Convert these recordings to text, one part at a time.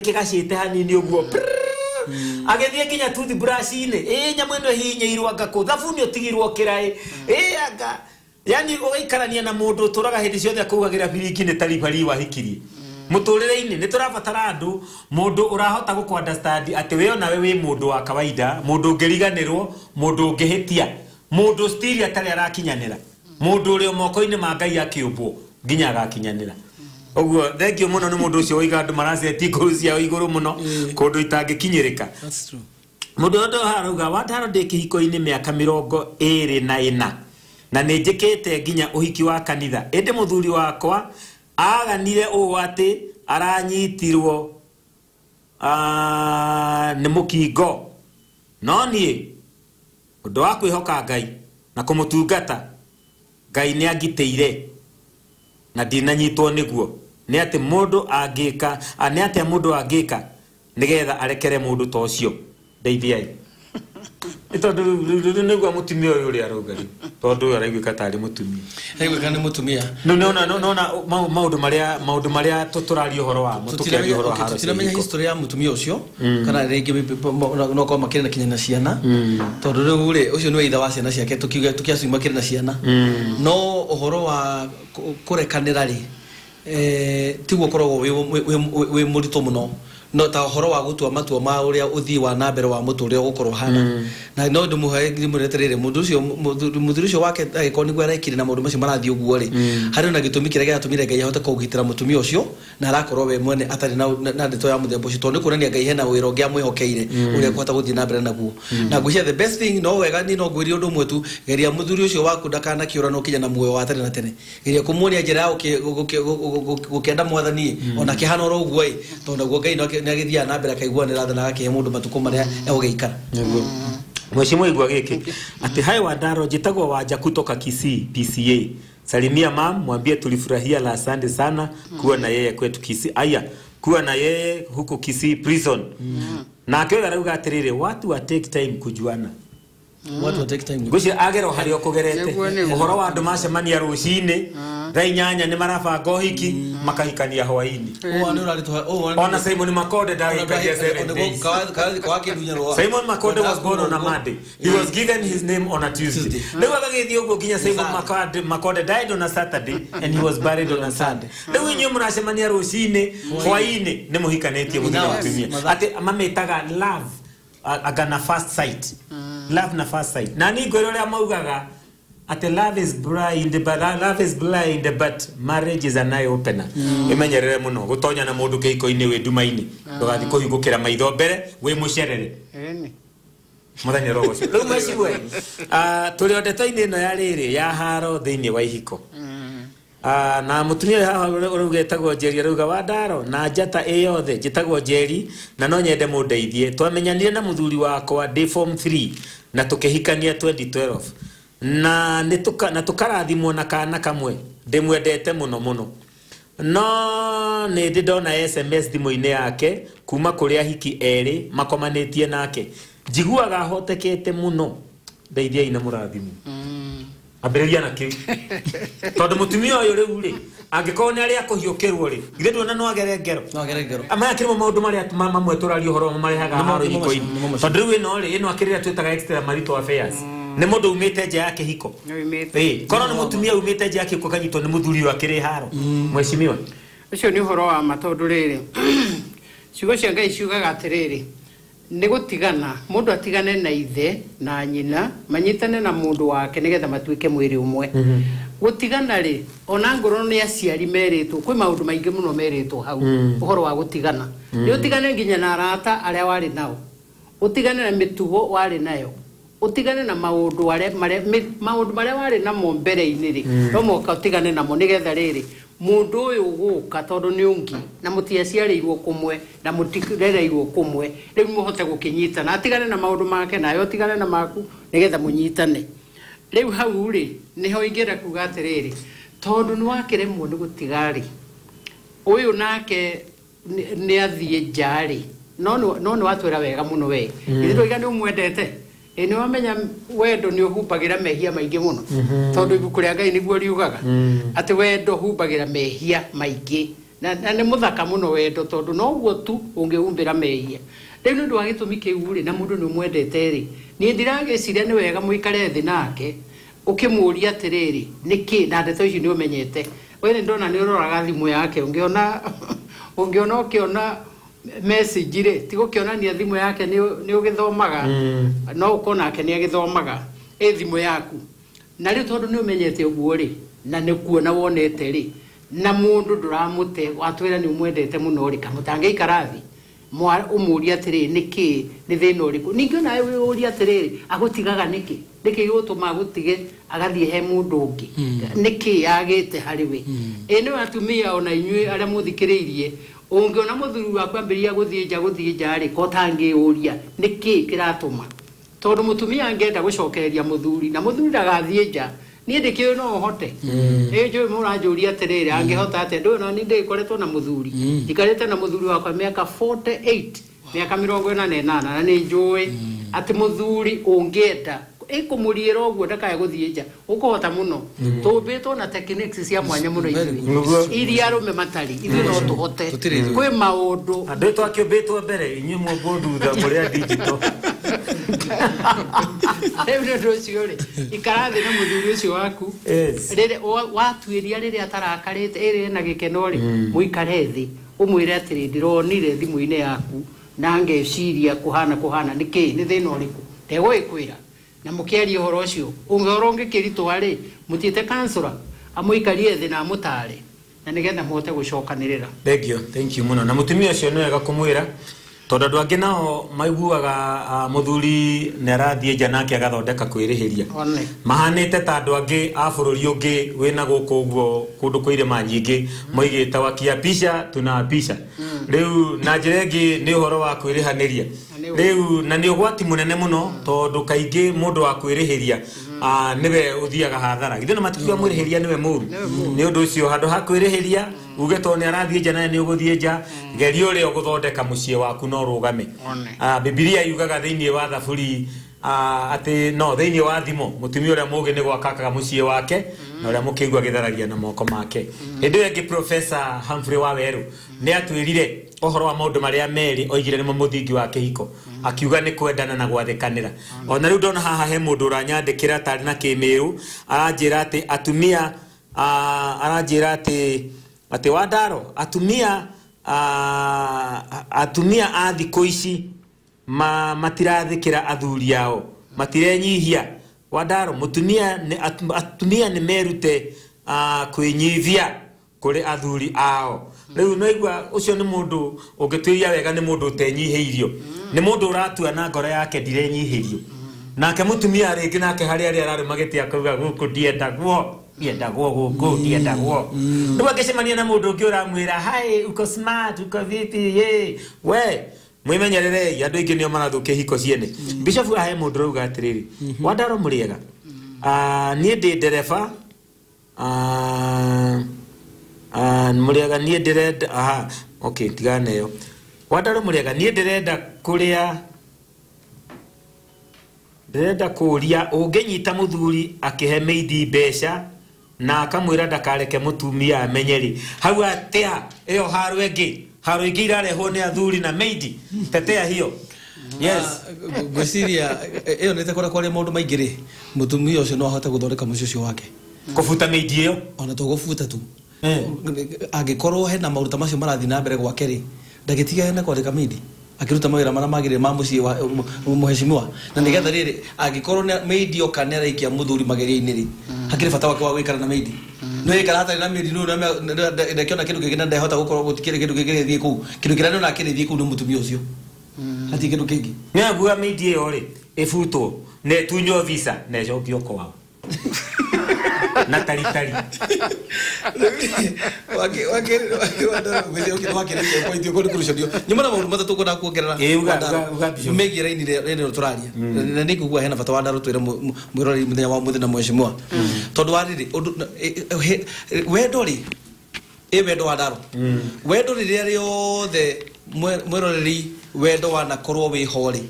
kigacite hanini uguo agethie kinya toothbrush ine nyamu ino hinya irwanga ku thabuni utigirwo kirai anga yani uikarania na mundu turaga hindi ciothe akugagira biriki ni taribari wa hikirie muturire-ini ni turabatara andu mundu urahota guku understand ati we ona we wi mundu wa kawaida mundu ngeriganirwo mundu ngehitia mundu still atari arakinyanira mundu uri moko-ini ma Ngai akiumbwo nginya agakinyanira oguo thengio muno ni mundu ucio oiga andu maraceti nguru cia iguru muno kundu itangikinyirika. That's true. Mundu ndo haruga wataro ndi kihiko-ini miaka 24 na ni njikite nginya uhiki wa kanitha ende muthuri wakwa aganire u ati aranyitirwo ni mukingo no nie undu wa kwihoka Ngai na kumutungata Ngai ni agiteire na dinanyitwo niguo ni ati mundu angika ni ati mundu angika nigetha arekere mundu to cio ndeithiai itondo niguo mutumia uyu uri arugari tondu araiguika tari mutumia Araiguika ni mutumia nona maundu maria tuturario horo wa mutukiario horo haro tutiramenya history ya mutumia ucio kana ringi no ko makire na kinya na ciana tondu riu ri ucio ni itha wa ciana ciake tukiacuma kire na ciana no uhoro wa kurekanira ri tiguo korogwo wi murito muno no ta horo wa gutua matua ma uria uthii wa nambere wa muturire gukorwo hana na no ndumuhe ndimureterere mundu ucio wake agikoni gwa rekire na mundu macio marathii uguo ri hari na gitumi kire gatumire Ngai ahote kugitira mutumia ucio na arakorwo we mwene atari na ndeto ya muthembo ucio tondu kurania Ngai hena wiro ngia mwihokeire uria kwata guthii nambere naguo na gucia the best thing no wega ni no gwiri undu mwetu geria muthuri ucio waku ndakana kiura no kinya na muoyo wa atari na tene geria kumuonia njira ya gukenda mwathani ona kihana ro uguo tondu guo Ngai no nagithia na mbere kaigua nira thana gake mundu matuko maria egogeikara mweshimwe igwa giki ati hai Wandaro jitagwo Wanja kutoka Kisii PCA salimia mam mwambie tulifurahia la asante sana kuwa na yeye kwetu Kisii aya kuwa na yeye huko Kisii prison na akiwa arauga atirire watu wa take time kujuana watu wa take time guci agero hari okugerete uhoro wa andu macemania rucini thainyanya ni marabanga uhiki makahikania hwaini ona Simon Makonde ndagikagia 7 days Simon Makonde was born on a Monday he was given his name on a Tuesday leo agagithio uguo nginya Simon Makonde died on a Saturday and he was buried on a Sunday leo inyo muracemania rucini hwaini ni muhikanetie muthenya wa tumia ati mametaga love agana first sight love na first sight na ni ngoro ria maugaga ati love is blind but marriage is an eye opener imenyerere muno gutonya na mundu kihiko-ini wi ndumaini ndugathi kuhingukira maitho mbere wi mucerere muthenya rogo riu mecigwe turi ndeto-ini ino ya riri ya haro thiini wa ihiko na mutumia haha urugetagwo Njeri aruga Wandaro na njata yothe njitagwo Njeri na no nyende mundeithie twamenyanire na muthuri wakwa day form 3 na tukihikania 2012 na tukarathimwo na kana kamwe ndimwendete muno no ni ndona SMS thimo-ini yake kuma kuria hiki eri makomanitie nake njiguaga hotekete muno ndeithia ina murathimu ambiriria na kiu tondu mutumia uyu riu ri angikorwo ni ari akuhiukirwo ri githe ndona no agere ngero amaya kirimo maundu maria mamwe turario horo marehaga haro hiko-ini tondu riu ino akirira twitaga extra marital affairs ni mundu umite nje yake hiko kono ni mutumia umite nje yake kukanyitwo ni muthuri wake haro mweshimiwa ucio ni horo wa matondu riri ciugo cia Ngai ciugaga atiriri ni gutigana mundu atigane na ithe na nyina manyitane na mundu wake nigetha matuike mwiri umwe gutigana ri ona ngoro ni aciari meritwo kwi maundu maingi muno meritwo hau uhoro wa gutigana ni utigane nginya na arata aria wari nao utigane na mitugo wari nayo utigane na maundu maria wari namo mbere-ini ri no moka utigane namo nigetha riri mundu uyu guka tondu ni ungi na mutiaciarirwo kumwe na mutirereirwo kumwe riu muhote gukinyitana atigane na maundu make nayo utigane na maku nigetha munyitane riu hau ri niho ingira kuga atiriri tondu ni wakiremwo ni gutigari uyu nake ni athie njari no ni watwira wega muno we ithu igani umwendete ni wamenya wendo ni uhubagira mehia maingi muno tondu ibuku ria Ngai niguo riugaga ati wendo hubagira mehia maingi na nä må thaka må no wendo tondå noguo tu å ngä umbä ra mehia rä u nä å ndå wa gä tå mi kä u rä na må ndå nä å mwendete rä niä ndiragä ciria nä wega må ikare thä nake å kä må ria atä rä rä nä kä na ndeto ici nä å menyete we nä ndona nä å roraga thimå yake å ngä ona å kä ona message rä ti gå kä onania thimå yake nä å gä thomaga no å korwo nake nä agä thomaga ä thimå yaku na rä tondå nä å menyete å guo rä na nä kuona wonete rä na må ndå ndå ramå te watwä ra nä å mwendete må no rä kamå tangä ikarathi å må ria atä rä nä kä nä thä na å rä kå ningä onawe wä å ria atä rä rä agå tigaga nä kä nä kä gå tå ma gå tige agathiä he må ndå å ngä nä kä yagä te harä we ä nä atumia ona inyuä arä a må thikä rä irie å ngä ona må thuri waku ambä ria gå thiä nja rä ko tangä å ria nä kä kä ratå ma tondå må tumia angenda gå cokereria må thuri na må thuri ndagathiä nja niä ndä kä no hote ä njå må ranjå ria atä rä rä angä hota atä ndå no nä ndä koretwo na må thuri ikarä te na må thuri wakwa mä aka 48 mä aka 48 na nä njå atä må thuri å ngä enda ä kå må riä ra å guo ndakae gå thiä nja å kå hota må no tå mbä two na techniques cia mwanya må no iria arå me matari ithuä no tå hote kwä maå ndå andå two akä mbä two mbere inyuä mwongo ndutha må rä a digital rä u nä ndå å cio rä ikarathä na må thuri å cio waku watuä ria rä rä a tarakarä te ä rä na gä keno rä må ikare thä å mwä re atä rä ndä ronire thimå-inä yaku na ngeciria kå hana nä kä nä thä na å rä kå ndegå ä kwä ra na må kä aria å horo å cio å ngä oro å ngä kä ritwa rä må tiä te kansora amå ikarie thä na må tarä na nä getha mote gå cokanä rä ra thank you må no na må tumia å cio nä wega kå mwä ra tondå andå angä nao maiguaga må thuri nä arathiä nja nake agathondeka kwä rä hä ria mahanä te ta andå angä a bå rå ri å ngä wä na gå kå guo kå ndå kwä irä ma nyingä moigä te wakia pica tunapisha rä u na njä ra ä ngä nä å horo wa kwä rä hanä ria rä u na nä å gwati må nene må no tondå kaingä må ndå wa kwä rä hä ria nä we å thiaga hathara ithuä na matikiuga mwä rä hä ria nä we må ru nä å ndå å cio handå ha kwä rä hä ria uge to nä arathiä nja nawe nä å gå thiä nja geria å rä a å gå thondeka må ciä waku no rå game bibilia yugaga thä inä wa thaburi atä no thä inä wa thimo må tumia å rä a må gä nä gwakakaga må ciä wake na å rä a må kä igua gä tharagia na moko make hä ndä ä yo ä ngä Profesa Humphrey Waweru nä atwä rire å horo wa maå ndå marä a merä oigire nä mo må thingi wa kä hiko akiuga nä kwendana na gwathä kanä ra ona rä u ndona haha he må ndå å ranyandä kä ra tarä na kä mä rå aranjä ra atä atumia aranjä ra atä Wandaro atumia a thikå ici matirathä kä ra athuri ao matirenyihia Wandaro atumia nä merute kwä nyithia kå rä athuri ao rä u no igua å cio nä må ndå å ngä twä ria wega nä må ndå å tenyihä irio nä må ndå å ratua na ngoro yake ndirenyihä rio nake må tumia rä ngä nake harä arä ararä magä tä akauga gå kå ndiendagwo gå ndiendagwo rä u angä cemania na må ndå å ngä å ramwä ra hai uko smart uko vipi ye we mwä menyererei andå aingä nä o marathå kä hiko ciene Bishop ahe må ndå rauga atä rä rä Wandaro må rä ega niä ndä ndereba må rä ega niä ndä renda tigana ä yo Wandaro må rä ega niä ndä renda kå rä a ndärenda kå ria å ngä nyita må thuri akä he meidi mbeca na akamwä ra ndakareke må tumia amenye rä hau atä ä yo haro ingä irarehwo nä athuri na meidi tetea hiyo gwiciria ä yo nä te kå rä kwaria maå ndå maingä rä må tumia å cio no ahote gå thondeka må ciĩ å cio wake kå buta meidi ä yo ona to gå buta tu angä korwo hena maå ruta macio marathiĩ na mbere gwake rä ndagä tigane kwandä meidi akiruta mawira mara magire ma muci wa muheshimiwa na nigetha riri agikorwo meidi okanera ikia muthuri mageria-ini ri hakiri bata wake wa gwikara na meidi no ikara hatari na meidi no na kiona kindu kingine ndahota gukorwo gutikire kindu kingine thie ku kindu kirani na kire thie ku no mutumia ucio hati kindu kingi nya bua meidi yo ri ifutwo ne tunyo visa ne jokio kwao na tari wake wake point ko kurushadio nyuma na maundu matatu ko na kuongerera megi raini rene turaria na nikuwa hena bata Wandaro twira mwirori muthenya wa muthenya mweshimwa tondu wariri wendo ri wendo Wandaro wendo riria riothe mwirori wendo wanakorwo wi hori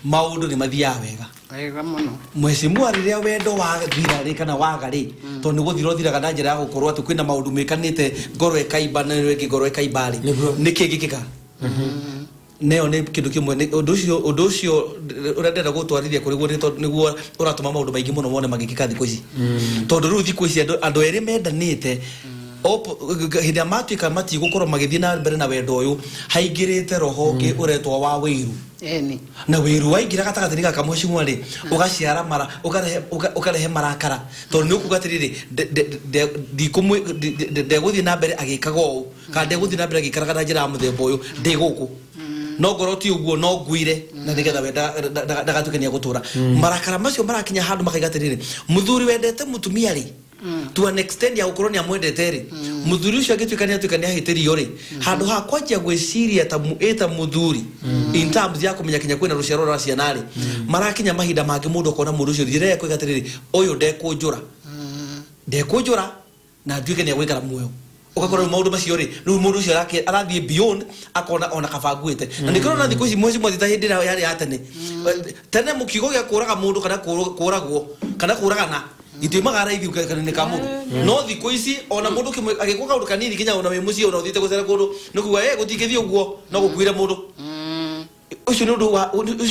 maundu ni mathia wega Wega muno. Mheshimiwa riria wendo wa thira ri kana waga ri to ni guthiro thiraga na njira ya gukorwo ati kwina maundu mekanite ngoro ekaimba na rege ngoro ekaimba ri niki gikika neo ne kindu kimwe undu ucio urendera gutwarithia kuri guo niguo uratuma maundu maingi muno wone magikika thiko ici tondu ru thiko ici andu eri mendanite hinda matuika mati gukorwo magithii na mbere na wendo uyu haingirite rohonge uretwa wa wiru na wiru waingira gatagati nika kamweshimwa ri ugaciara mara ukarehe marakara tondu ni ukugatiriri ndikumwe ndeguthii na mbere agikaga uu ka ndeguthii na mbere agikaraga na njira muthemba uyu ndi guku no goroti uguo no nguire na nigetha wenda ndagatukania gutura marakara macio marakinya handu makaigatiriri muthuri wendete mutumia ri to an extent ya ukoroni amwendete ri muthuri ucio agituikania hitirio ri handu ha kwanjia gwiciria ta muthuri in terms ya kumenya kinya kwina ruciaro rwa ciana ri marakinya mahinda mangi mundu akona mundu ucio thire kwigatiriri uyu ndekunjura na nduike ni gwikara muoyo ugakorwo maundu macio ri riu mundu ucio arathie beyond akona ona kabanguite na nikoro na thiko ici mwezi mwezi hindira yari atene tene mukigo gya kuraga mundu kana kuragwo kana kuragana itimaga raithi kana ka mundu no thiko ici ona mundu agikuka kaundu kanini kinya ona we mucio ona uthite gucera kundu nikuga gutikithio guo no gukuire mundu ucio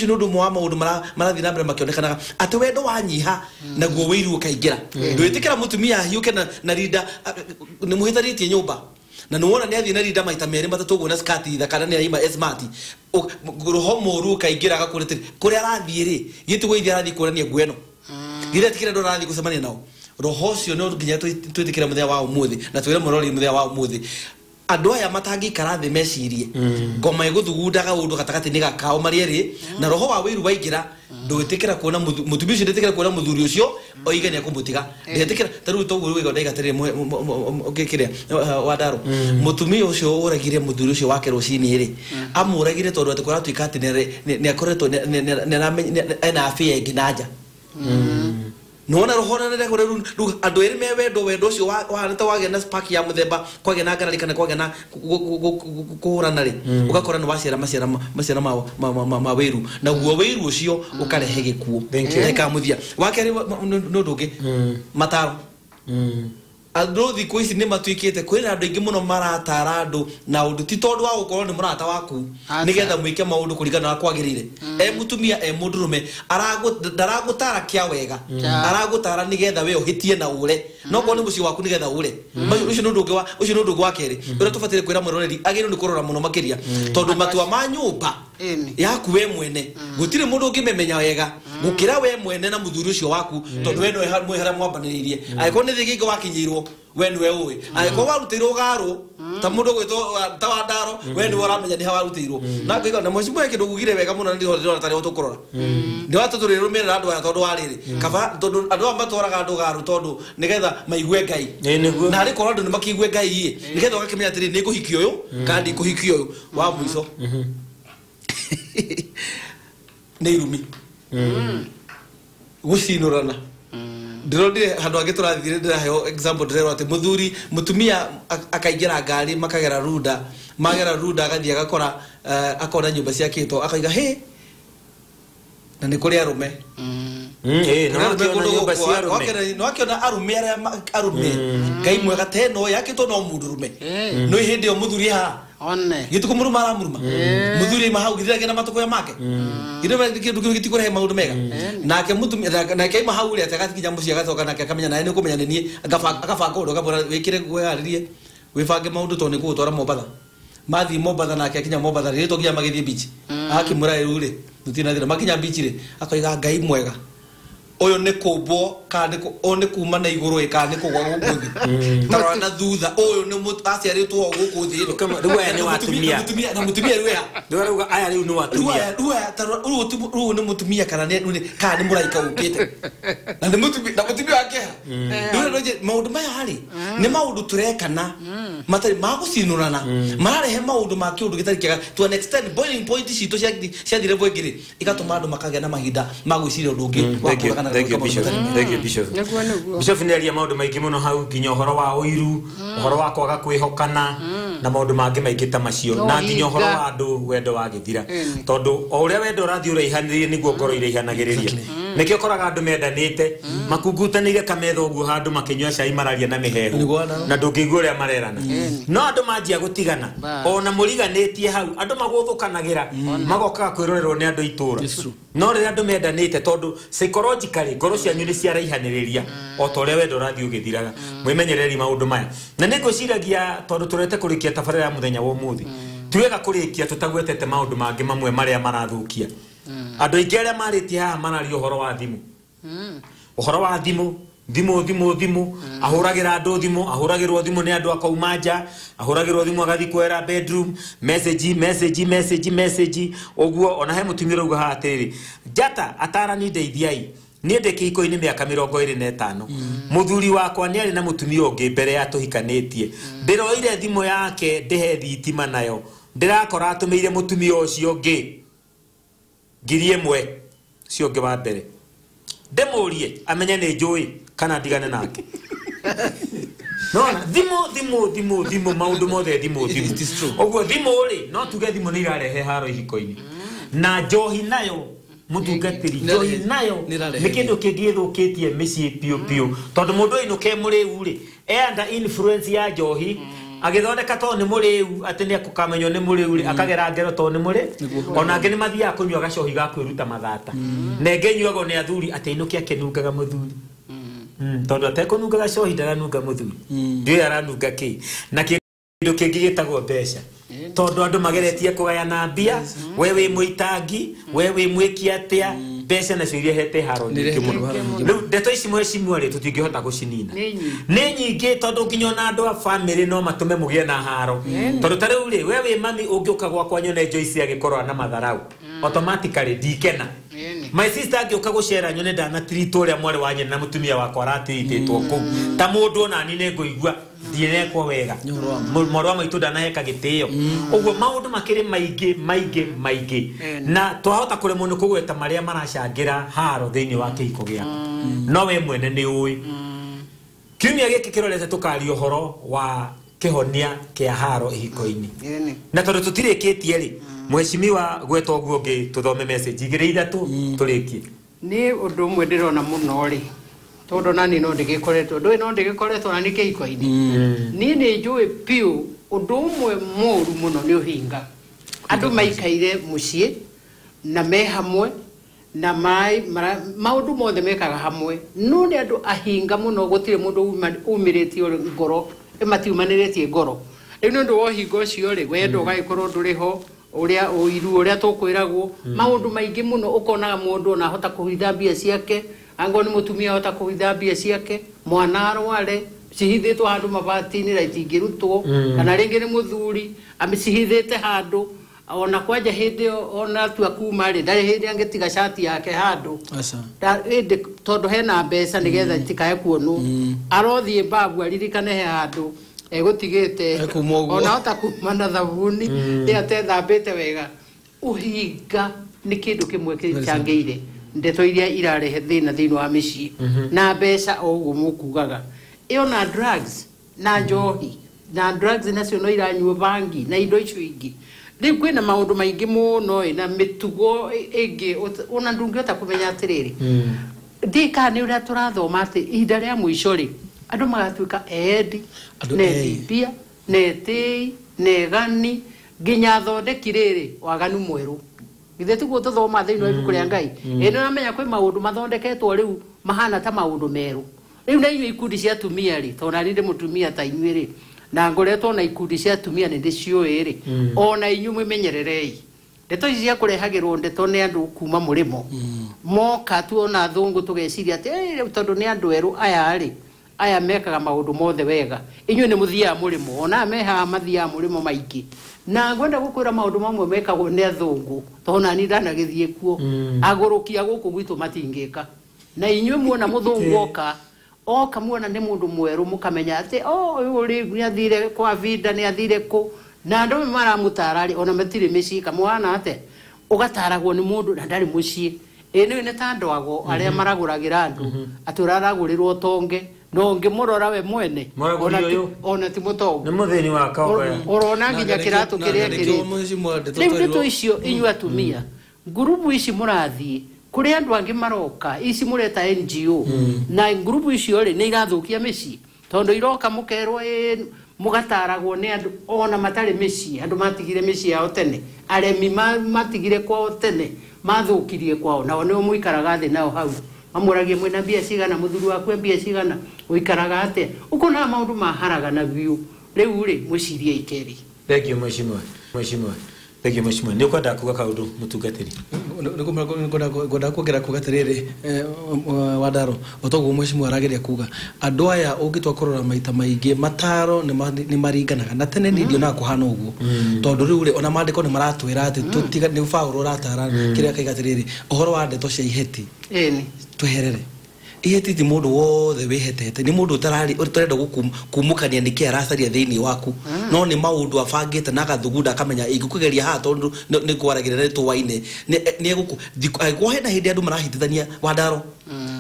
nundu mwa maundu marathi na mbere makionekanaga ati wendo wanyiha na guo wiru ukaingira ndwitikira mutumia hiuke na rinda ni muhitharitie nyumba na nuona ni athi na rinda maita meri matatu guo na skati thakana ni aima smart roho moru ukaingira agakuretire kuria arathie ri gitugo ithia arathi kurania nguo eno githia tikira ndo arathi gucemania nao roho cio no nginya twitikira muthia wa umuthi na twire murori muthia wa umuthi andu aya matangikara thi mecirie ngoma iguthugundaga undu gatagati ni gakao marieri na roho wa wiru waingira ndwitikira kuona mutumia ucio nditikira kuona muthuri ucio oigania kumutiga nditikira taru to guru wigo ndaigatire kiria wadaro mutumia ucio uragire muthuri ucio wake rucini ri amuragire tondu ati kuratuika ati ni akoretwo ena afia nginaja nona rohona nere kore ru andu eri me wendo ucio wahanita wage na spark ya muthemba kwage na ngarari kana kwage na kuhurana ri ugakora ni wacera maciara ma wiru na guo wiru ucio ukarehe gikuo eka muthia wake no ndungi mataro andu thiko ici ni matuikite kwina andu ingi muno maratara andu na undu ti tondu wa gukorwo ni murata waku nigetha muike maundu kurigana na kwagirire mutumia mundurume daragutara kia wega aragutara nigetha we uhitie na ure no ko ni muci waku nigetha ure ucio nundu wa keri ura tufatire kwira mwiroreri agiru ni kurora muno makiria tondu matua ma nyumba yaku we mwene gutire mundu ngimemenya wega gukira we mwene na muthuri ucio waku tondu we no mwihara mwambaniririe aiko ni thigingo wakinyirwo we ni we uwi aiko warutirwo garu ta mundu gwito ta wadaro we ni waramenya ni hawarutirwo na ngiga na mweci mwe kindu gugire wega muno ndi hore tari utukurora ndi watuturi rumira andu aya tondu wariri kaba tondu andu amatoraga andu garu tondu nigetha maigwe ngai na ari korwo andu ni makigwe ngai nigetha ugakimenya atiri ni kuhikio uyu kandi kuhikio uyu wa mwiso ni irumi gucinurana ndirondire handu angi turathire ndiraheyo example ndirero ati mutumia akaingira ngari makagera ruda agathie agakora akona nyumba ciakitwo akaiga he na ni kuri arume no akiona arume ngai mwega teno yakitwo no mundurume no hindi o muthuri ha one gitu muruma aramuruma muthuri mahau githira gena matuko ya make indo kindu gitikore maundu mega nake mutumia nake mahau ri atagati kinya mucia gatoka nake akamenya nae ni kumenya ni agabanga undu agabora wikire gweharirie wifange maundu to ni gutwara Mombasa mathi Mombasa nake akinya Mombasa ri to gia magithie beach akimura irure mutina thira makinya beach ri akoiga ngai mwega oyo ne kobo kandi ko one kuma na iguru ikandi kugwa gukuthi tarana thutha oyo ne mutasi ari tu gukuthi kama ruwa ne watumia na mutumia ruwa ruwa aya ri no watumia ruwa tarana ruwa ne mutumia kana ne kandi muraika ukite na ne mutumia wake ruwa roje maundu maya hari ne maundu turekana matari magucinurana mararehe maundu ma kiundu gitari kiaga to an extent boiling point cito cia dire bwegire igatuma andu makagea na mahinda magwiciria undu ungi Thank you, Bishop. Bishop neria maundu maingi muno hau nginya uhoro wa uiru horo wa kwaga kwihokana na maundu mangi maingi ta macio na nginya horo wa andu wendo wa githira tondu o uria wendo rathi uraihaniririe niguo ngoro iraihanagiria nikio koraga andu mendanite makungutanire kametho guo handu makinywa cai mararia na mihehu na ndungigua uria marerana no andu manjia gutigana ona muriganitie hau andu maguthukanagira magoka kwirorerwo ni andu itura no riria andu mendanite tondu psychologically ngoro cianyu ni ciaraihaniria o to uria wendo rathi ugithiraga mwimenyereri maundu maya na ningwiciragia tondu turete kurikia tabarira ya muthenya wa umuthi tuwega kurikia tutagwetete maundu mangi mamwe maria marathukia andu aingi aria maritie haha marario horo wa thimu uhoro wa thimu ahuragira andu thimu ahuragirwo thimu ni andu akaumanja ahuragirwo thimu agathi kwera bedroom message oguo ona he mutumira ugo ha atiri jata atarani ndeithiai ni ndeke iko-ini miaka 25 muthuri wakwa ni ari na mutumia ungi mbere ya tuhikanitie ndiroire thimu yake ndihe thitima nayo ndirakora atumeire mutumia ucio ungi ngiri imwe cio ungi wa mbere ndemurie amenye ni njui kana ndigane nake nona thimu maundu mothe thimu oguo thimu ri no tuge thimu ni irarehe haro ihiko-ini na njohi nayo mutungatiri njohi nayo ni kindu kingithukitie micii piu tondu mundu inuke muriu ri under influence ya njohi agithondeka to ni muriu ati ni akukamenyo ni muriu ri akagera ngero to ni muri ona ngi ni mathia kunywa gacohi ga kwiruta mathata na ngenyuago ni athuri ati inuke akenungaga muthuri tondu atekununga gacohi ndaranunga muthuri ndio aranunga ki na kindu kingi gitagwo mbeca tondu andu mageretie kugayana mbia wewe muitangi wewe mwikia atia mbeca nacio iria hete haro nyingi muno riu ndeto ici mwecimu ri tutingihota gucinina ni nyingi tondu nginya na andu a family no matume mugie na haro tondu tariu ri wewe mami ungiuka gwakwa nyone Joyce agikorwa na matharau automatically dikena my sister agioka gucera nyone ndana treat uria mwari wa nyina na mutumia wakwa ratititwo ku ta mundu ona ni nguigua ndirekwo wega morwa maitu ndanaheka gitio uguo maundu makiri maingi na twahota kuremwo ni kugweta maria maracangira haro thiini wa kihiko giaku no we mwene ni ui kiumia giki kirorete tukario horo wa kihonia kia haro ihiko-ini na tondu tutirikitie ri mweshimiwa gwetwo guo ngi tuthome message igire ithatu turikie ni undu mwe ndirona muno ri tondu nani no ndigikoretwo ndui no ndigikoretwo na nikihiko-ini ni ni njui piu undu umwe moru muno ni uhinga andu maikaire mucii na me hamwe na maundu mothe mekaga hamwe no ni andu ahinga muno gutire mundu umiritie ngoro matiumaniretie ngoro riu ni undu wa uhinga ucio ri wendo ugaikorwo nduriho uria uiru uria tukwiragwo maundu maingi muno ukonaga mundu ona hota kuhitha mbia ciake ango ni mutumia hota kuhitha mbia ciake mwana arware cihithitwo handu mabati-ini raitingirutwo kana ringi ni muthuri amicihithite handu ona kwanja hindi ona tua kuma ri ndari hindi angitiga shati yake handu tondu hena mbeca nigetha itikae kuonwo arothie babu aririkane he handu egutigite ona hota kuma na thabuni ri atethambite wega uhinga ni kindu kimwe kichangeire ndeto iria irarehe thina thiini wa micii na mbeca o uguo mukugaga iyo na drugs na njohi na drugs nacio no iranyua bangi na indo icio ingi riu kwina maundu maingi muno na mitugo ingi ona ndungihota kumenya atiriri ndika ni uria turathoma ati ihinda ria mwico ri andu magatuika edi netibia netei negani nginya thondeki riri waganu mweru githe tuguo tuthoma thiini wa ibuku ria Ngai ino namenya kwi maundu mathondeketwo riu mahana ta maundu meru riu na inyuĩ ikundi cia atumia ri tona ni ndi mutumia ta inyuĩ ri na ngoretwo na ikundi cia atumia ni ndiciũĩ ri ona inyuĩ mwimenyererei ndeto ici cia kurehagirwo ndeto ni andu kuma murimo moka tu ona thungu tugeciria ati tondu ni andu eru aya ri aya mekaga maundu mothe wega inyuĩ ni muthiaga murimo ona meha mathiaga murimo maingi na ngwenda gukwira maundu mamwe mekagwo ni athungu tona ni ndanagithie kuo agurukia guku gwitu matingika na inyuĩ muona muthungu oka muona ni mundu mweru mukamenya ati uri niathire kwa vida niathire ku na andu maramutara ona matire micii kamwana ate ugataragwo ni mundu na ndari mucii ino ni ta ndwago aria maraguragira andu aturaragurirwo tonge no ngimurora we mwene ona ti mutongo ni muthini wa kaoya orona nginya kiratu kiria kiri riu ndeto icio inyu atumia ngurubu ici murathie kuri andu angi maroka ici mureta NGO na ngurubu icio ri ni igathukia micii tondu iroka mukerwo mugataragwo ni andu ona matari micii andu matigire micii yao tene aremi matigire kwao tene mathukirie kwao nao ni muikaraga thi nao hau amuragie mwena mbia cigana muthuru waku mbia cigana uikaraga ate ukona maundu maharaga na biu riu ri mucirie ikeri thegio mheshimiwa thegio mheshimiwa ni kwenda kuga kaundu mutungatiri ngoda kugira kugatiriri Wadaro otoguo mheshimiwa arageria kuga andu aya ungitwa kurora maita maingi mataro ni maringanaga na tene ndio na kuhana uguo tondu riu ri ona mandiko ni maratwira ati tutiga ni Paulo ratara kiria kaigatiriri uhoro wa ndeto cia iheti eni tweherere iheti ti mundu wothe wihetete ni mundu utarenda kumukania niki aracaria thiini waku no ni maundu abangite na gathugunda akamenya ingikugeria ha tondu ni kwaragira retu waine ni eguku hena hindi andu marahitithania Wadaro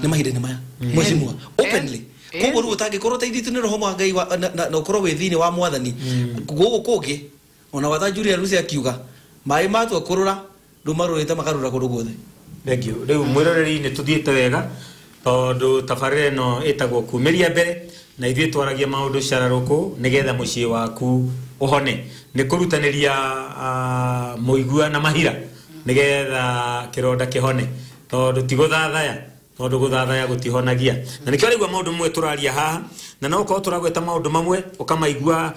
ni mahinde maya mheshimiwa openly koguo ru utangikorwo teithitio ni roho mwa Ngai na ukorwo wi thiini wa mwathani gugu kungi ona watha Julia Rusi akiuga mai matwa kurura ndumarurite makarura kundu guothe thegio riu mwiroreri ni tuthiite wega tondu tabarire no itagwo kumiria mbere na ithuĩ twaragia maundu cararuku nigetha mucii waku uhone ni kurutaniria muigua na mahira nigetha kironda kihone tondu tiguthathaya tondu guthathaya gutihonagia na nikio rigwa maundu mwe turaria haha na no ko turagweta maundu mamwe ukamaigua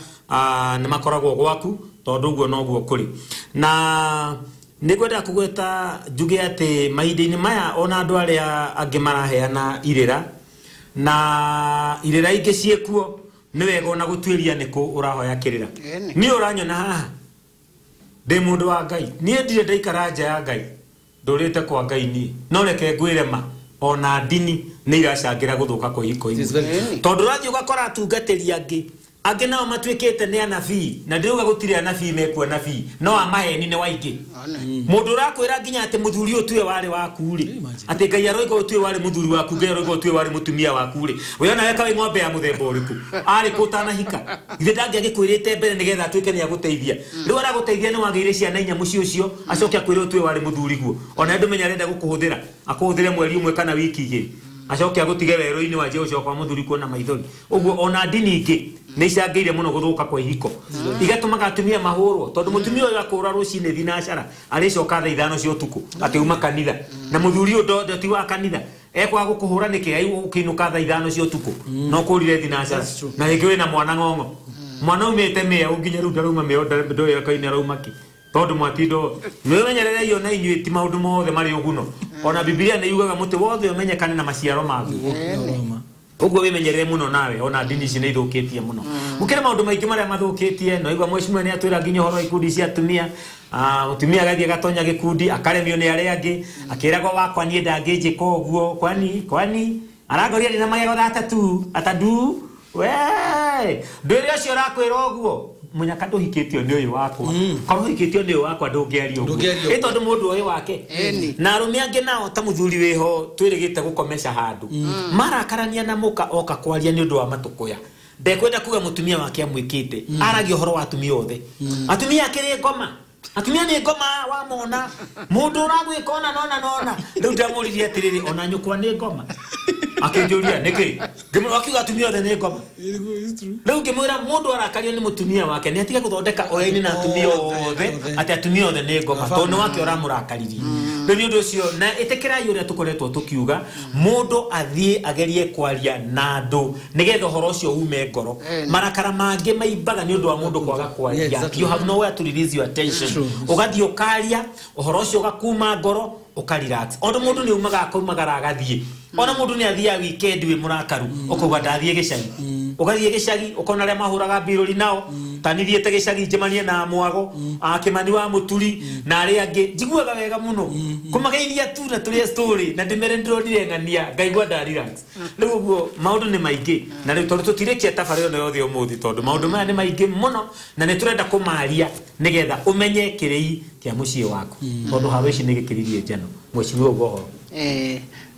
ni makoragwo gwaku tondu guo no guo kuri na nigwenda kugweta njuge ati mahinda-ini maya ona andu aria angi maraheana irira na irira ingi ciekuo ni wega ona gutwiria niku urahoya kirira ni uranyona haha ndi mundu wa Ngai ni ndire ndaikara nja ya Ngai ndurite kwa Ngai ni no reke ngwire ma ona dini ni iracangira guthuka kwa iko imwe tondu rathi ugakora atungatiri angi nao matwikite ni anabii na ndiruga gutire anabii mekwo anabii no amaheni ni waingi mundu rakwira nginya ati muthuri utwe wari waku ri ati Ngai aroiga utwe wari muthuri waku Ngai aroiga utwe wari mutumia waku ri we ona weka ng'ombe ya muthemba uriku ari kutana hika ithe ndangi agikwirite mbere nigetha atwike ni aguteithia riu araguteithia ni wagire ciana inya muci ucio acoke akwire utwe wari muthuri guo ona ndu menya arenda gukuhuthira akuhuthire mweri umwe kana wiki igiri acoke agutige werũ-ini wa Jehoshua kwa muthuri kuona maithori uguo ona dini ingi ni icangeire muno guthuka kwa ihiko igatumaga atumia mahurwo tondu mutumia uyu akura rucini thinacara aricoka thaa 5 cia utuku akiuma kanitha na muthuri uyu ti wa kanitha ekwa gukuhura niki ai ukinuka thaa 5 cia utuku no kurire thinacara na ringi wina mwana ng'ong'o mwana umite mea unginya ru ndaruma meo ndoya kaine raumaki tondu mwatindo mwemenyerere iyo na inyu ti maundu mothe mari uguno ona Biblia ni yugaga muti wothe umenyekane na maciaro magu uguo wimenyerere muno nawe ona dini ici ni ithukitie muno mukire maundu maingi maria mathukitie no igwa mheshimiwa ni atwira nginya horo ikundi cia atumia mutumia gathie gatonya gikundi akaremio ni aria angi akiragwo wakwa nie ndangijika uguo kwani aragoria ni na magego atadu we ndwire acio rakwira uguo munyaka nduhikitio ni uyu wakwa korwo hikitio ni uyu wakwa ndungiario tondu mundu uyu wake na arume angi nao ta muthuri wiho twirigite gukomesha handu marakarania na muka oka kwaria ni undu wa matukuya ndekwenda kuga mutumia wake amwikite aragi uhoro wa atumia othe atumia akiri ngoma atumia ni ngoma wa mona mundu uragwika ona nona riu ndamuririe atiriri ona nyukwa ni ngoma akinjuria niki ngimukiuga atumia othe ni ngoma riu ngimwira mundu arakario ni mutumia wake ni atiga guthondeka oyaini na atumia othe ati atumia othe ni ngoma tondu wake uramurakariri riu ndu ucio na itikirai uria tukoretwo tukiuga mundu athie agerie kwaria na andu nigetha uhoro ucio ume ngoro marakara mangi maimbaga ni undu wa mundu kwaga kwaria you have nowhere to release your attention ugathie ukaria uhoro ucio ugakuma ngoro ukarelax ondu mundu ni umaga akumagara agathie ona mundu ni athia weekend we murakaru ukuga ndathie gicagi ugathie gicagi ukona ria mahuraga biruri nao tanithiete gicagi njemanie na mwago akimani wa muturi na aria angi njiguaga wega muno kumageithia tu na turia story na ndimere ndronire ngania ngaigua nda relax riu uguo maundu ni maingi na riu tondu tutirikia tabariro na yothe umuthi tondu maundu maya ni maingi muno na ni turenda kumaria nigetha umenye kirei kia mucii waku tondu hawe ici ni gikiririe njano mheshimiwa ugohoro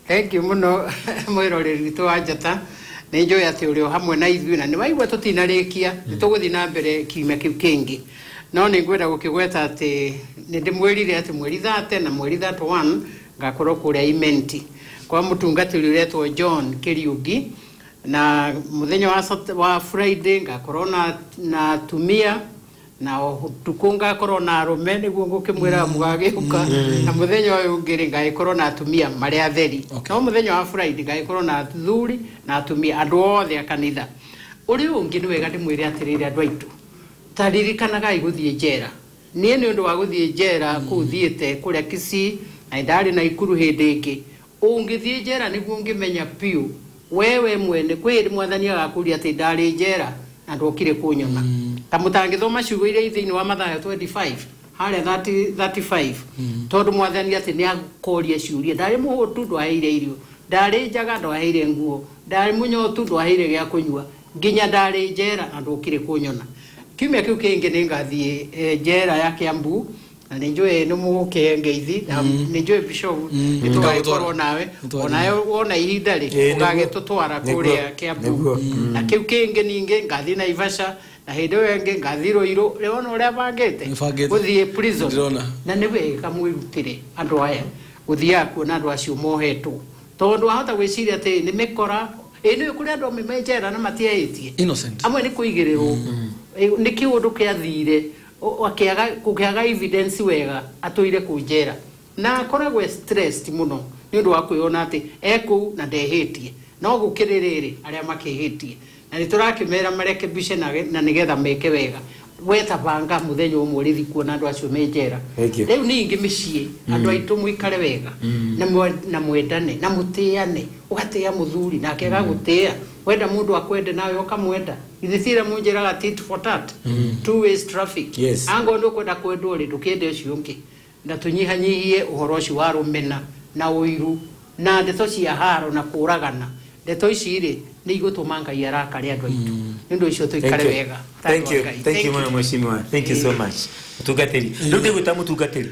thank you muno mwiroreri witu wa njata nä njå atä å rä o hamwe na ithuä na nä waigua tå tinarä kia nä tå gå thiä na mbere kiumia kä u kä ngä no nä ngwenda gå kä gweta atä nä ndä mwärire atä mweri 30 na mweri 31 ngakorwo kå rä a imenti kwa må tungatä ri å retwo John Kĩriũngi na må thenya wa Friday ngakorwo na tumia na tuko ngakorwo na arume niguo ngukimwira mugagiuka na muthenya uyu ngiri ngaikorwo na atumia mari atheri no muthenya wa Friday ngaikorwo na athuri na atumia andu othe a kanitha uri ungi ni wega ndimwire atirire andu aitu taririkanaga iguthie njera nie ni undu wa guthie njera kuthiite kuria Kisii na ndari na Ikuru hindi ingi ungithie njera niguo ungimenya piu wewe mwene kwiri mwathani agakuria ati ndari njera na ndokire kunyona ta mutangithoma ciugo iria thiini wa Mathayo 25 haria 35 tondu mwathani ati ni akoria ciuria ndari muhutu ndwaheire irio ndari njaga ndwaheire nguo ndari munyotu ndwaheire gya kunyua nginya ndari njera na ndokire kunyona kiumia kiu kingi ni ngathie njera ya Kiambu na ninjue no muke ngeithi na ninjue bishop nitugaikorwo nawe onayo wona ihinda ri ugagitutwara kuria Kiambu na kiu kingi ninge ngathi na Ivasha na hindi wenge ngathi Ruiru riona uria bangite guthie prison na ni wega mwirutire andu aya guthia kuona andu acio mohetwo tondu ahota gwiciria ati ni mikora ni kuri andu memejera na matiaitie innocent amwe ni kuigirirwo ni kiundu kiathire kukiaga evidence wega atuire kunjera na akoragwo stressed muno ni undu wa kuiona ati eku na ndehitie no gukiriri aria makihitie na niturakimera marekebishe na nigetha meke wega weta banga muthenya umwe rithi kuona andu acio menjera riu ningi micii andu aitu muikare wega na mwendane na mutiane ugatia muthuri na akega gutia wenda mundu akwende nawe ukamwenda ithithira munjiraga tit for tat two ways traffic ango ndo kwenda kwendwo ri ndukende ucio ungi na tunyihanyihie uhoro ucio wa rumena na uiru na ndeto cia haro na kuragana ndeto ici ri ni igutuma Ngai arakari andu aitu ndu icio tuikare wega thank you mwana mheshimiwa thank you so much mutungatiri ndu ndiguta mutungatiri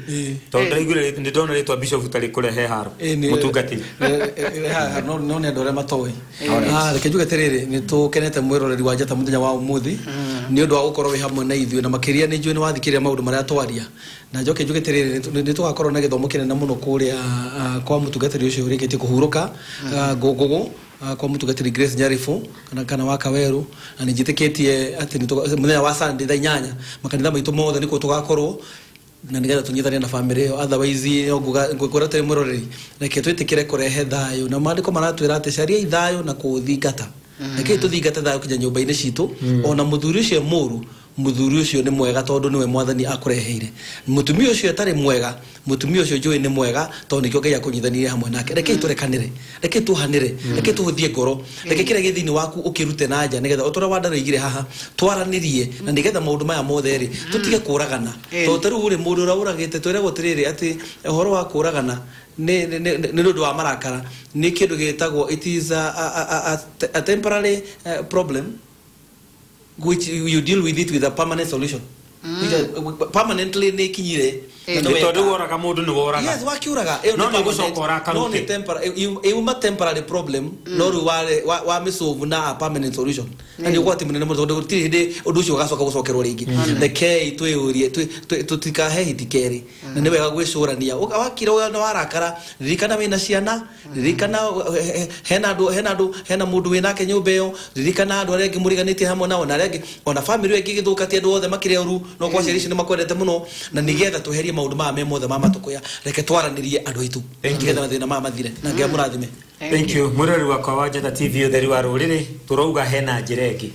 tondu ndaigure ndona ritwa bishop tari kurehe haro mutungatiri no ne ndore matoi reke njuge tiriri ni tukenete mwiroreri wa Njata muthenya wa umuthi ni undu wa gukorwo wi hamwe na ithuĩ na makiria ni njui ni wathikiria maundu maria twaria na njoke njuge tiriri ni tugakorwo na githomo kinene muno kuria kwa mutungatiri ucio urikitie kuhuruka gugugu kwa mutungatiri Grace Nyarifu kana wa Kaweru na nijitikitie ati muthenya wa Sunday thaa 8 makanitha maitu mothe niko tugakorwo na nigetha tunyithane na family yo otherwise ngukora tari muroreri reke twitikire kurehe thayo na maandiko maratwira ati caria ithayo na kuthingata reke tuthingata thayo kinya nyumba-ini citu ona muthuri ucio muru muthuri ucio ni mwega tondu niwe mwathani akureheire mutumia ucio atari mwega mutumia ucio njui ni mwega tondu nikio Ngai akunyithanirie hamwe nake reke turekanire reke tuhanire reke tuhuthie ngoro reke kire githini waku ukirute na nja nigetha utura wandareigire haha twaranirie na nigetha maundu maya mothe ri tutige kuragana tondu taru ri mundu ura uragite twire gutiriri ati uhoro wa kuragana ni ndu wa marakara ni kindu gitagwo it is a temporary problem which you deal with it with a permanent solution. Permanently ne kinyire tondu woraga mundu ni woraga yes wakiuraga no ni gucokora karute no ni temporary uma temporary problem no ru wa misolve na a permanent solution na ni gwati munene mundu tondu tiri hindi undu ucio gacoka gucokerwo ringi reke twiyurie tutikahe hitikeri na ni wega gwicurania wakira na warakara ririkana wina ciana ririkana hena mundu wina ke nyumba iyo ririkana andu aria ngimuriganitie hamwe nao na aria ona family ĩngĩ gĩthũkatie andu othe makire uru no kwa ciana ici ni makwendete muno na nigetha tweherie maundu ma mothe ma matukuya reke twaranirie andu aitu nigetha mathina ma mathire na Ngai amurathime thank you murori wakwa wa Njata TV utheri wa ruriri turauga hena njira ĩngĩ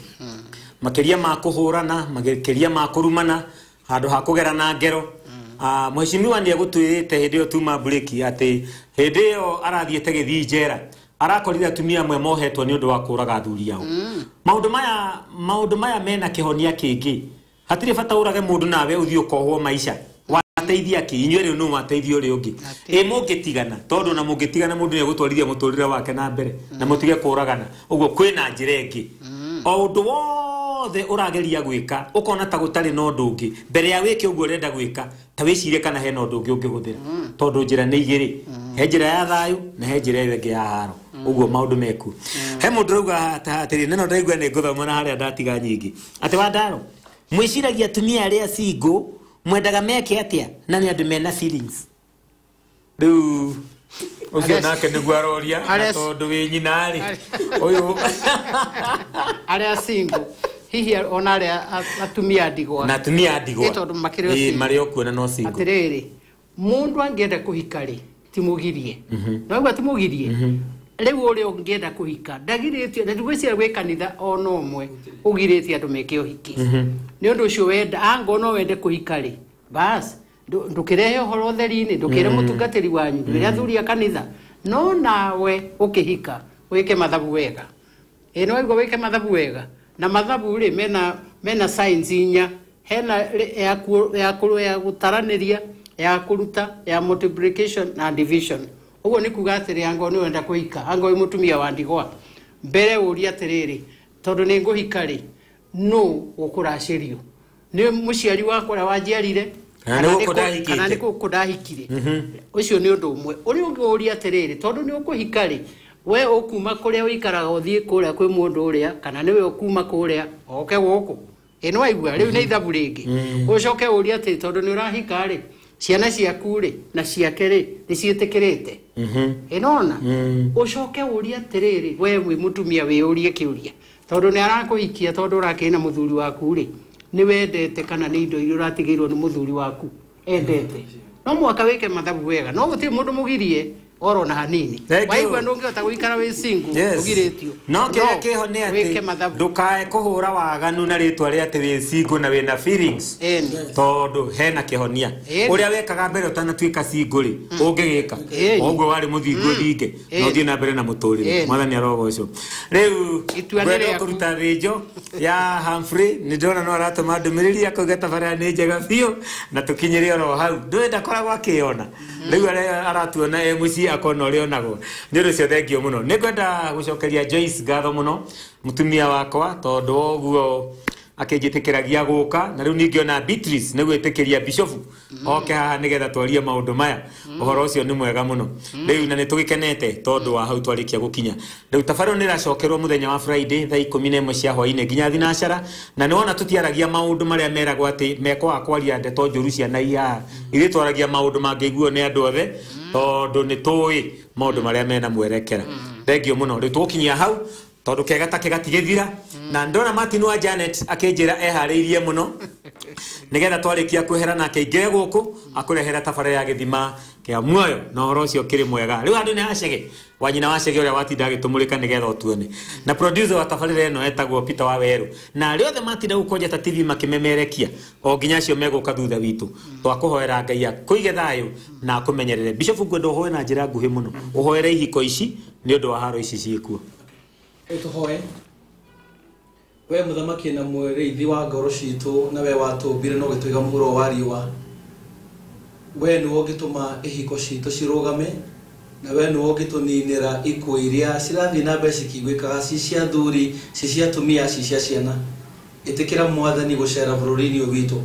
makiria ma kuhurana makiria ma kurumana handu ha kugerana ngero mheshimiwa ni agutwirite hindi yo tuma break ati hindi yo arathiete githi njera arakorire atumia amwe mohetwo ni undu wa kuraga athuri yao maundu maya mena kihonia kingi hatire bata urage mundu nawe uthio kohwo maisha wateithia ki inywe riu no wateithio ri ungi mungitigana tondu na mungitigana mundu ni gutwarithia muturire wake na mbere na mutige kuragana uguo kwina njira ingi o undu wothe urageria gwika ukona ta gutari no ndungi mbere ya wike uguo renda gwika ta wicire kana he no ndungi ungihuthira tondu njira ni igiri he njira ya thayu na he njira ingi ya haro uguo maundu meku he mundu rauga atiri neno ndaigua ni nguthoma na haria ndatiga nyingi ati Wandaro mwiciragia atumia aria single mwendaga meke atia na ni andu mena feelings riu ucio nake niguo aroria tondu wi nyina ri uyu aria single hihi ona aria atumia ndigwa na atumia ndigwa tondu makiri mari okuona no single atiriri mundu angienda kuhika ri timugirie no timugirie riu uri ungienda kuhika ndagiritie na ndugwicira gwe kanitha ona umwe ugiritie andu meke uhiki ni undu ucio wenda ango no wende kuhika ri bas ndukirehe horo theri-ini ndukire mutungatiri wanyu ndwire athuria kanitha no nawe ukihika wike mathabu wega no igwo wike mathabu wega na mathabu ri mena science inya hena ya gutaraniria ya kuruta ya multiplication na division ugo ni kuga atiri ango ni wenda kuhika ango wi mutumia wa ndigwa mbere uri atiriri tondu ni nguhika ri no ukuracirio ni muciari wakwa wanjiarire kana ni kudahikire ucio ni undu umwe uri uri atiriri tondu ni ukuhika ri we ukuma kuria wikaraga uthie kuria kwi mundu uria kana niwe ukuma kuria oke guku ino aigua riu ni ithabu ringi ucoke uri ati tondu ni urahika ri ciana ciaku ri na ciake ri ni cietikirite inona ucoke uri atiriri we wi mutumia wi urie kiuria tondu ni arakuhikia tondu urakina muthuri waku ri ni wendete kana ni indo iria uratigirwo ni muthuri waku endete no mwaka wike mathabu wega no guti mundu mugirie oro na hanini waigwa ndungihota guikara wi single ugiritio no kiho ni ati ndukae kuhura waganu na ritwa ri ati wi single na wina feelings tondu hena kihonia uria wekaga mbere utanatuika single ri ungigika ogwo wari muthingo thinge no thie na mbere na muturire mwathani arogocwo riu gwetho kuruta thinjo ya Humphrey ni ndona no aratuma ndumiriri akuga tabarira ni njega biu na tukinyire oro hau ndwenda koragwo akiona riu aratuona emuci akona uri onagwo ni ru cio thengio muno ni kwenda gucokeria Joyce ngatho muno mutumia wakwa tondu oguo akinjitikiragia guka na riu ningiona Beatrice ni gwitikiria Bishop oke haha nigetha twarie maundu maya uhoro ucio ni mwega muno riu na nitugikenete tondu wa hau twarikia gukinya riu tabariro ni racokerwo muthenya wa Friday thaa 11 cia hwaini nginya thinacara na ni wona tutiaragia maundu maria meragwo ati meko akwaria ndeto njuru cia naia iri twaragia maundu mangeiguo ni andu othe tondu ni tui maundu maria mena mwerekera thengio muno riu tukinyia hau tondu kega ta kigatigithira na ndona Martin wa Janet akinjira ehariirie muno nigetha twarikia kwehera na keingire guku akurehera tabarira ya githima kia muoyo na horo cio kiri mwega riu andu ni acege wanyina wacege uria watinda agitumulika nigetha utuone na producer wa tabarira eno etagwo Peter wa Weru na riothe matinda gukonja ta TV makimemerekia o nginya cio meguka thutha witu twakuhoera Ngai akuige thayo na akumenyerere Bishop ngwenda uhoe na njira nguhi muno uhoere ihiko ici ni undu wa haro ici ciikuo tuhoe we muthamaki na mwerithi wa ngoro citu na we watumbire no gitwiga muhuro wa riwa we ni wogituma ihiko citu cirugame na we ni wogituninira ikuo iria cirathi na mbere cikigwikaga ci cia thuri ci cia tumia ci cia ciana itikira mwathani gucera bururi-ini witu